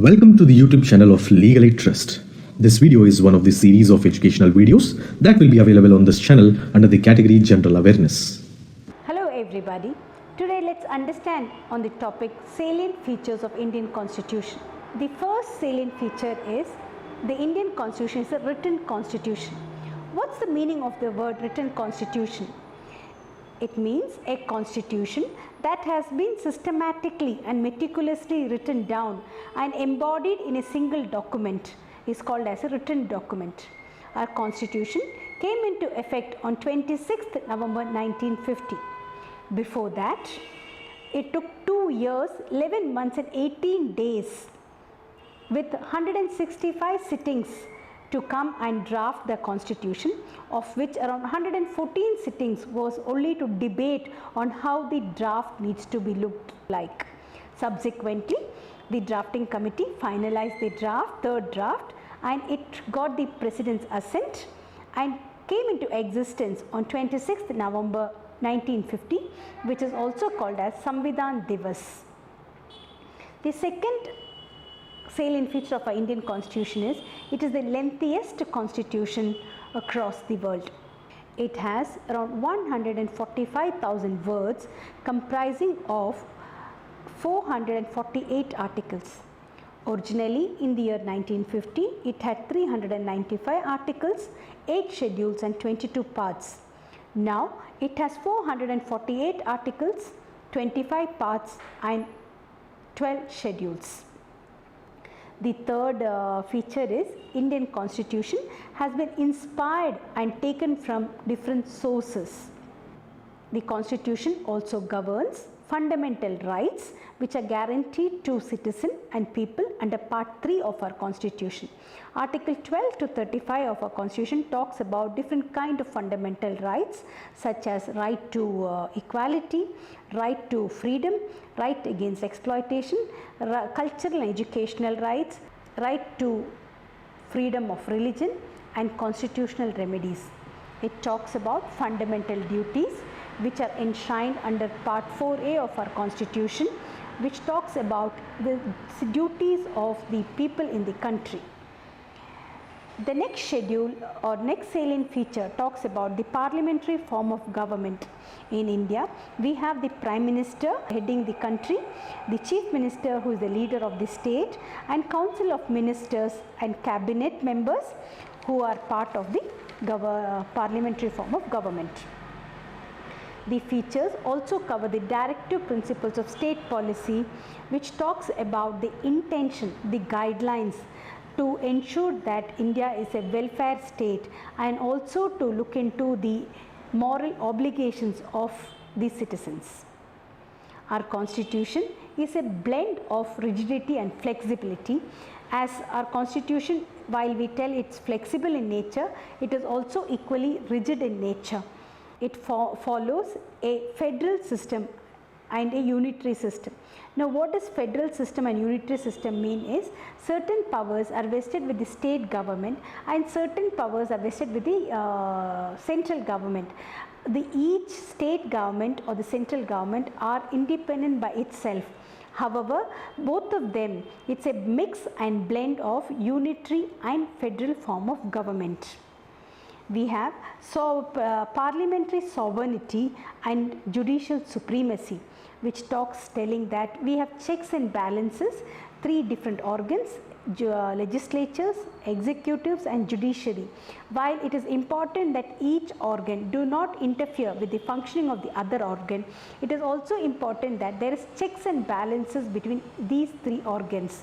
Welcome to the YouTube channel of Legal Trust. This video is one of the series of educational videos that will be available on this channel under the category General Awareness. Hello everybody. Today let's understand on the topic salient features of Indian Constitution. The first salient feature is the Indian Constitution is a written constitution. What's the meaning of the word written constitution? It means a constitution that has been systematically and meticulously written down and embodied in a single document is called as a written document. Our constitution came into effect on 26th November 1950. Before that, it took 2 years, 11 months and 18 days with 165 sittings to come and draft the constitution, of which around 114 sittings was only to debate on how the draft needs to be looked like. Subsequently, the drafting committee finalized the draft, third draft, and it got the President's assent and came into existence on 26th November 1950, which is also called as Samvidhan Divas. The second salient feature of our Indian Constitution is it is the lengthiest constitution across the world. It has around 145,000 words comprising of 448 articles. Originally in the year 1950, it had 395 articles, 8 schedules and 22 parts. Now it has 448 articles, 25 parts and 12 schedules. The third feature is Indian Constitution has been inspired and taken from different sources. The Constitution also governs fundamental rights which are guaranteed to citizen and people under Part 3 of our Constitution. Article 12 to 35 of our Constitution talks about different kind of fundamental rights such as right to equality, right to freedom, right against exploitation, cultural and educational rights, right to freedom of religion and constitutional remedies. It talks about fundamental duties which are enshrined under Part 4A of our Constitution, which talks about the duties of the people in the country. The next schedule or next salient feature talks about the parliamentary form of government. In India, we have the Prime Minister heading the country, the Chief Minister who is the leader of the state, and Council of Ministers and Cabinet members who are part of the parliamentary form of government. The features also cover the directive principles of state policy, which talks about the intention, the guidelines to ensure that India is a welfare state and also to look into the moral obligations of the citizens. Our Constitution is a blend of rigidity and flexibility. As our Constitution, while we tell it's flexible in nature, it is also equally rigid in nature. It follows a federal system and a unitary system. Now, what does federal system and unitary system mean is certain powers are vested with the state government and certain powers are vested with the central government. Each state government or the central government are independent by itself. However, both of them, it's a mix and blend of unitary and federal form of government. We have parliamentary sovereignty and judicial supremacy, which talks telling that we have checks and balances, 3 different organs, legislatures, executives and judiciary. While it is important that each organ do not interfere with the functioning of the other organ, it is also important that there is checks and balances between these 3 organs.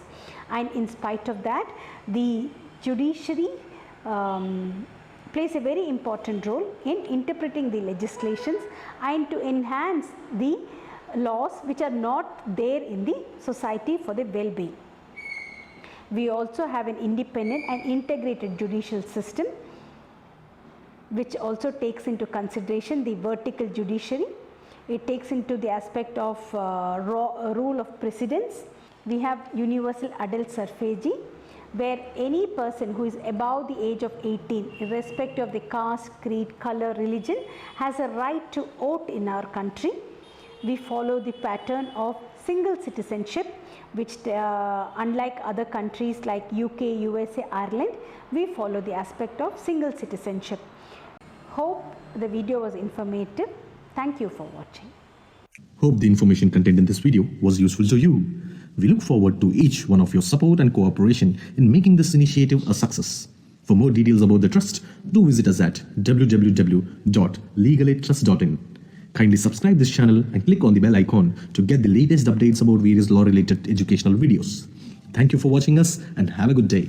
And in spite of that, the judiciary plays a very important role in interpreting the legislations and to enhance the laws which are not there in the society for the well-being. We also have an independent and integrated judicial system which also takes into consideration the vertical judiciary. It takes into the aspect of rule of precedence. We have universal adult suffrage, where any person who is above the age of 18, irrespective of the caste, creed, color, religion, has a right to vote in our country. We follow the pattern of single citizenship, which unlike other countries like UK, USA, Ireland, we follow the aspect of single citizenship. Hope the video was informative. Thank you for watching. Hope the information contained in this video was useful to you. We look forward to each one of your support and cooperation in making this initiative a success. For more details about the trust, do visit us at www.legalaidtrust.in. Kindly subscribe this channel and click on the bell icon to get the latest updates about various law-related educational videos. Thank you for watching us and have a good day.